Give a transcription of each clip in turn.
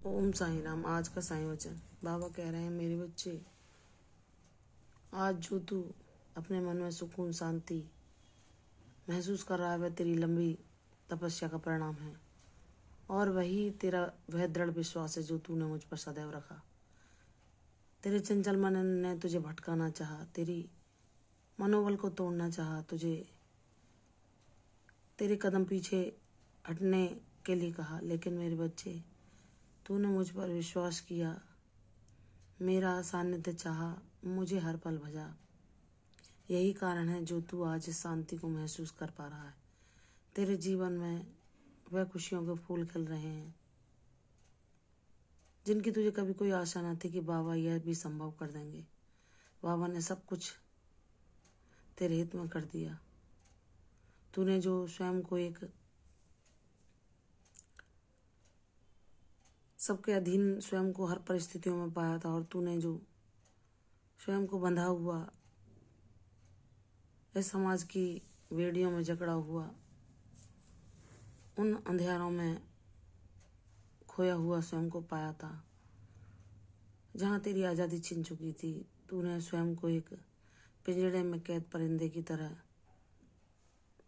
ओम साई राम। आज का साईं वचन बाबा कह रहे हैं, मेरे बच्चे, आज जो तू अपने मन में सुकून शांति महसूस कर रहा है वह तेरी लंबी तपस्या का परिणाम है, और वही तेरा वह दृढ़ विश्वास है जो तूने मुझ पर सदैव रखा। तेरे चंचल मन ने तुझे भटकाना चाहा, तेरी मनोबल को तोड़ना चाहा, तुझे तेरे कदम पीछे हटने के लिए कहा, लेकिन मेरे बच्चे, तूने मुझ पर विश्वास किया, मेरा सानिध्य चाहा, मुझे हर पल भजा। यही कारण है जो तू आज इस शांति को महसूस कर पा रहा है। तेरे जीवन में वह खुशियों के फूल खिल रहे हैं जिनकी तुझे कभी कोई आशा न थी कि बाबा यह भी संभव कर देंगे। बाबा ने सब कुछ तेरे हित में कर दिया। तूने जो स्वयं को एक सबके अधीन स्वयं को हर परिस्थितियों में पाया था, और तूने जो स्वयं को बंधा हुआ इस समाज की बेड़ियों में जकड़ा हुआ उन अंधेरों में खोया हुआ स्वयं को पाया था, जहाँ तेरी आज़ादी छिन चुकी थी। तूने स्वयं को एक पिंजड़े में कैद परिंदे की तरह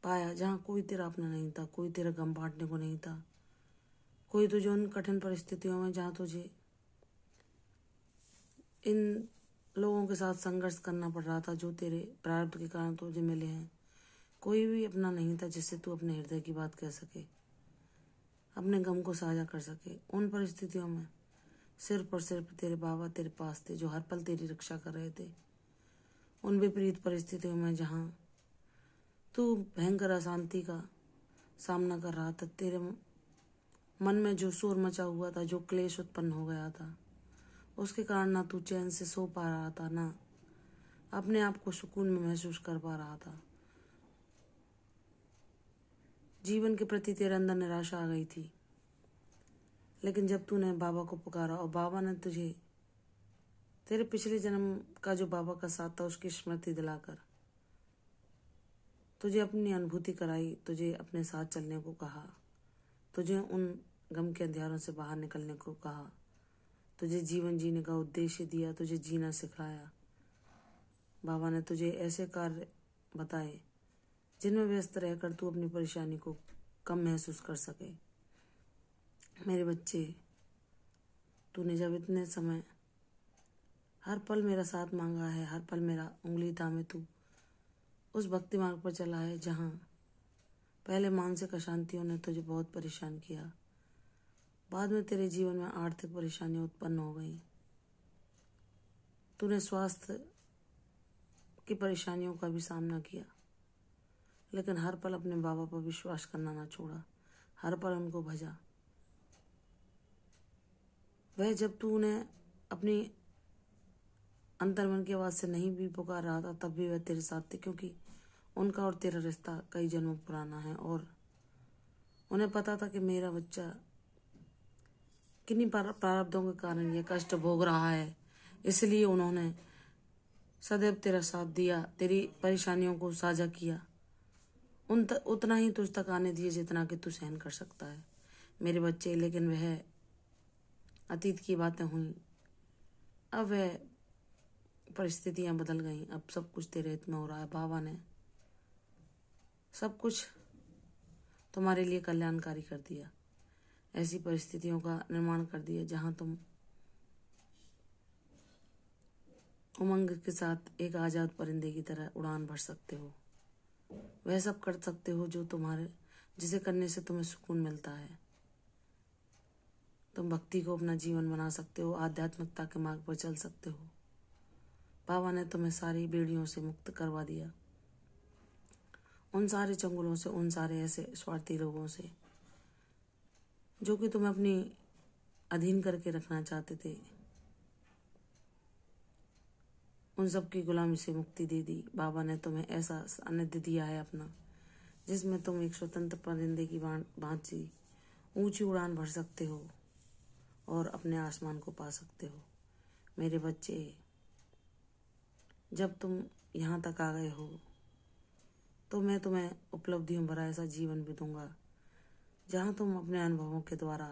पाया, जहाँ कोई तेरा अपना नहीं था, कोई तेरा गम बांटने को नहीं था, कोई तुझे उन कठिन परिस्थितियों में जहाँ तुझे इन लोगों के साथ संघर्ष करना पड़ रहा था जो तेरे प्रारब्ध के कारण तुझे मिले हैं, कोई भी अपना नहीं था जिससे तू अपने हृदय की बात कह सके, अपने गम को साझा कर सके। उन परिस्थितियों में सिर्फ और सिर्फ तेरे बाबा तेरे पास थे, जो हर पल तेरी रक्षा कर रहे थे। उन विपरीत परिस्थितियों में जहाँ तू भयंकर अशांति का सामना कर रहा था, तेरे मन में जो शोर मचा हुआ था, जो क्लेश उत्पन्न हो गया था, उसके कारण ना तू चैन से सो पा रहा था, ना अपने आप को सुकून में महसूस कर पा रहा था। जीवन के प्रति तेरे अंदर निराशा आ गई थी। लेकिन जब तूने बाबा को पुकारा और बाबा ने तुझे तेरे पिछले जन्म का जो बाबा का साथ था उसकी स्मृति दिलाकर तुझे अपनी अनुभूति कराई, तुझे अपने साथ चलने को कहा, तुझे उन गम के अंधेरों से बाहर निकलने को कहा, तुझे जीवन जीने का उद्देश्य दिया, तुझे जीना सिखाया। बाबा ने तुझे ऐसे कार्य बताए जिनमें व्यस्त रहकर तू अपनी परेशानी को कम महसूस कर सके। मेरे बच्चे, तूने जब इतने समय हर पल मेरा साथ मांगा है, हर पल मेरा उंगली थामे तू उस भक्ति मार्ग पर चला है जहाँ पहले मानसिक अशांतियों ने तुझे बहुत परेशान किया, बाद में तेरे जीवन में आर्थिक परेशानियां उत्पन्न हो गई, तूने स्वास्थ्य की परेशानियों का भी सामना किया, लेकिन हर पल अपने बाबा पर विश्वास करना ना छोड़ा, हर पल उनको भजा। वह जब तूने अपनी अंतर्मन की आवाज से नहीं भी पुकार रहा था तब भी वह तेरे साथ थे, क्योंकि उनका और तेरा रिश्ता कई जन्मों पुराना है, और उन्हें पता था कि मेरा बच्चा किन्हीं प्रारब्धों के कारण यह कष्ट भोग रहा है, इसलिए उन्होंने सदैव तेरा साथ दिया, तेरी परेशानियों को साझा किया, उतना ही तुझ तक आने दिए जितना कि तू सहन कर सकता है मेरे बच्चे। लेकिन वह अतीत की बातें हुई, अब वह परिस्थितियां बदल गईं, अब सब कुछ तेरे हित में हो रहा है। बाबा ने सब कुछ तुम्हारे लिए कल्याणकारी कर दिया, ऐसी परिस्थितियों का निर्माण कर दिया जहां तुम उमंग के साथ एक आजाद परिंदे की तरह उड़ान भर सकते हो, वह सब कर सकते हो जो जिसे करने से तुम्हें सुकून मिलता है। तुम भक्ति को अपना जीवन बना सकते हो, आध्यात्मिकता के मार्ग पर चल सकते हो। बाबा ने तुम्हें सारी बेड़ियों से मुक्त करवा दिया, उन सारे चंगुलों से, उन सारे ऐसे स्वार्थी लोगों से जो कि तुम्हें अपनी अधीन करके रखना चाहते थे, उन सब की गुलामी से मुक्ति दे दी। बाबा ने तुम्हें ऐसा सानिध्य दिया है अपना, जिसमें तुम एक स्वतंत्र परिंदे की भांति ऊंची उड़ान भर सकते हो और अपने आसमान को पा सकते हो। मेरे बच्चे, जब तुम यहाँ तक आ गए हो तो मैं तुम्हें उपलब्धियों भरा ऐसा जीवन भी दूंगा जहाँ तुम अपने अनुभवों के द्वारा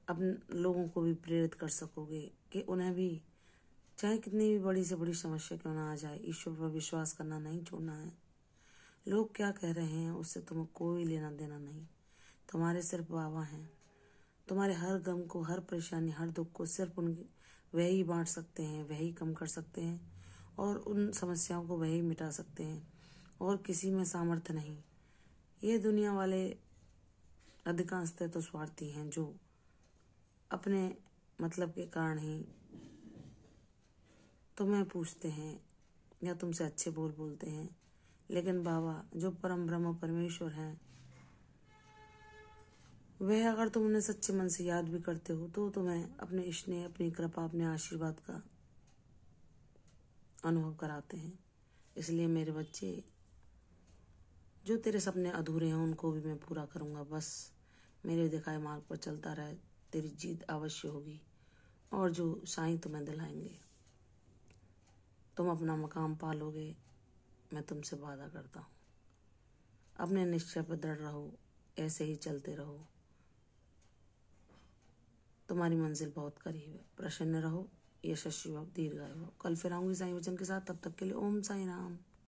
अपने लोगों को भी प्रेरित कर सकोगे कि उन्हें भी चाहे कितनी भी बड़ी से बड़ी समस्या क्यों ना आ जाए, ईश्वर पर विश्वास करना नहीं छोड़ना है। लोग क्या कह रहे हैं उससे तुम्हें कोई लेना देना नहीं। तुम्हारे सिर्फ बाबा हैं। तुम्हारे हर गम को, हर परेशानी, हर दुख को सिर्फ उनके वही बांट सकते हैं, वही कम कर सकते हैं और उन समस्याओं को वही मिटा सकते हैं, और किसी में सामर्थ्य नहीं। ये दुनिया वाले अधिकांशतः तो स्वार्थी हैं, जो अपने मतलब के कारण ही तुम्हें पूछते हैं या तुमसे अच्छे बोलते हैं। लेकिन बाबा जो परम ब्रह्म परमेश्वर हैं, वह अगर तुम उन्हें सच्चे मन से याद भी करते हो तो तुम्हें अपने स्नेह, अपनी कृपा, अपने आशीर्वाद का अनुभव कराते हैं। इसलिए मेरे बच्चे, जो तेरे सपने अधूरे हैं उनको भी मैं पूरा करूँगा। बस मेरे दिखाए मार्ग पर चलता रहे, तेरी जीत अवश्य होगी। और जो साईं तुम्हें दिलाएंगे, तुम अपना मकाम पालोगे, मैं तुमसे वादा करता हूँ। अपने निश्चय पर दृढ़ रहो, ऐसे ही चलते रहो, तुम्हारी मंजिल बहुत करीब है। प्रसन्न रहो, यशस्वी भव, दीर्घायु भव। कल फिर आऊंगी साईं वचन के साथ। तब तक के लिए ओम साईं राम।